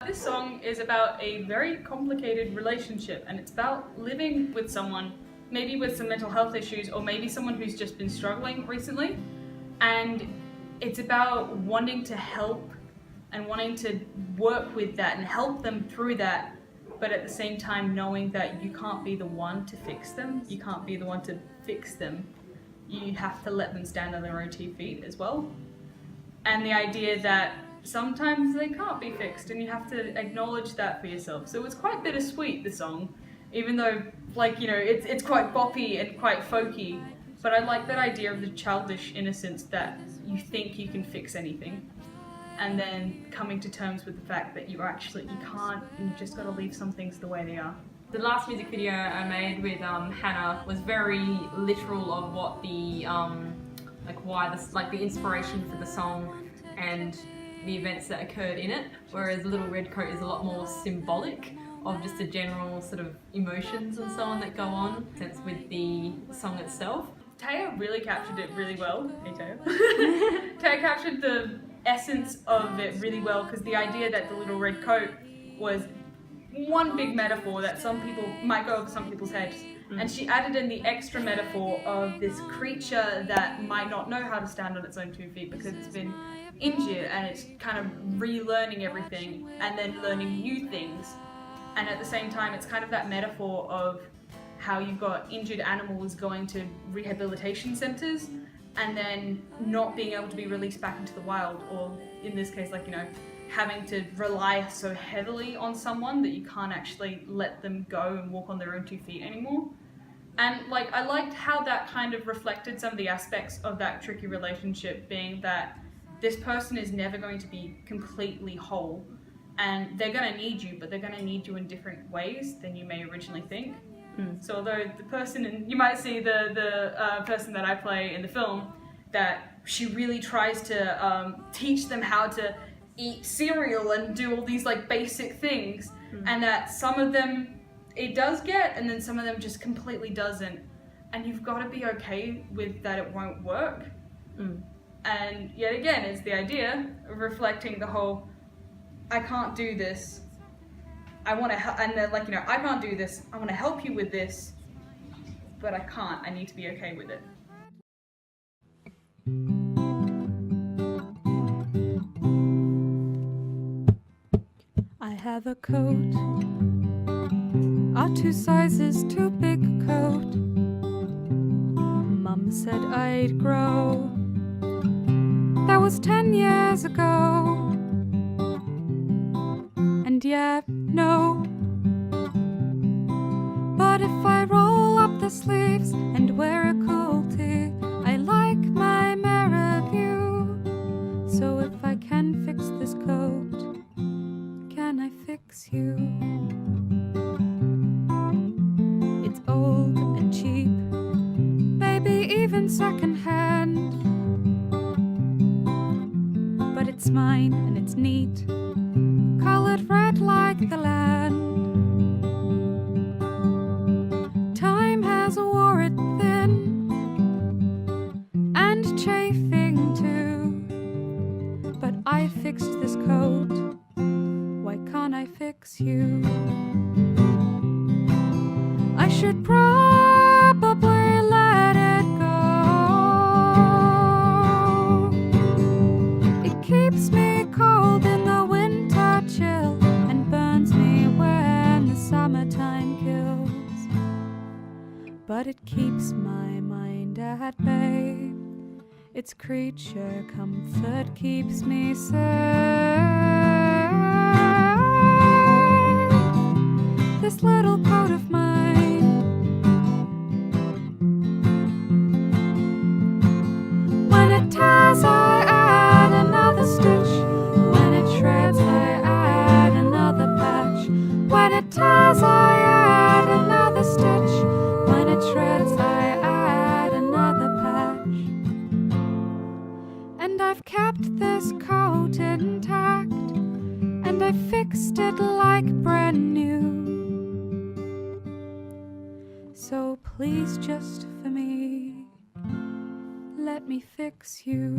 This song is about a very complicated relationship, and it's about living with someone, maybe with some mental health issues, or maybe someone who's just been struggling recently. And it's about wanting to help and wanting to work with that and help them through that, but at the same time knowing that you can't be the one to fix them, you can't be the one to fix them. You have to let them stand on their own 2 feet as well. And the idea that sometimes they can't be fixed and you have to acknowledge that for yourself. So it's quite bittersweet, the song, even though, like, you know, it's quite boppy and quite folky, but I like that idea of the childish innocence that you think you can fix anything, and then coming to terms with the fact that you can't, and you just gotta leave some things the way they are. The last music video I made with Hannah was very literal of what the the inspiration for the song and the events that occurred in it, whereas Little Red Coat is a lot more symbolic of just the general sort of emotions and so on that go on, since with the song itself. Taye really captured it really well. Hey Taye. Taye captured the essence of it really well, because the idea that the Little Red Coat was one big metaphor that some people might go over some people's heads, and she added in the extra metaphor of this creature that might not know how to stand on its own 2 feet because it's been injured and it's kind of relearning everything and then learning new things. And at the same time, it's kind of that metaphor of how you've got injured animals going to rehabilitation centers and then not being able to be released back into the wild, or in this case, like, you know, having to rely so heavily on someone that you can't actually let them go and walk on their own 2 feet anymore. And like, I liked how that kind of reflected some of the aspects of that tricky relationship, being that this person is never going to be completely whole, and they're going to need you, but they're going to need you in different ways than you may originally think. So although the person, and you might see the person that I play in the film, that she really tries to teach them how to eat cereal and do all these like basic things, and that some of them it does get, and then some of them just completely doesn't, and you've got to be okay with that it won't work. And yet again, it's the idea of reflecting the whole, I can't do this, I want to help, and then, like, you know, I can't do this, I want to help you with this, but I can't, I need to be okay with it. I have a coat, a 2 sizes too big coat. Mum said I'd grow. That was 10 years ago. And yeah, no. But if I roll up the sleeves and wear a cool tee, I like my mirror view. So if I can fix this coat, can I fix you? It's old and cheap, maybe even secondhand, but it's mine and it's neat, colored red like the land. Time has wore it thin and chafing too, but I fixed this coat. Why can't I fix you? I should probably let it go. It keeps me cold in the winter chill and burns me when the summertime kills. But it keeps my mind at bay. Its creature comfort keeps me safe. This little coat of mine, when it tears I add another stitch, when it shreds I add another patch, when it tears I add another stitch, when it shreds I add another patch. And I've kept this coat intact, and I fixed it like brand new. So please, just for me, let me fix you.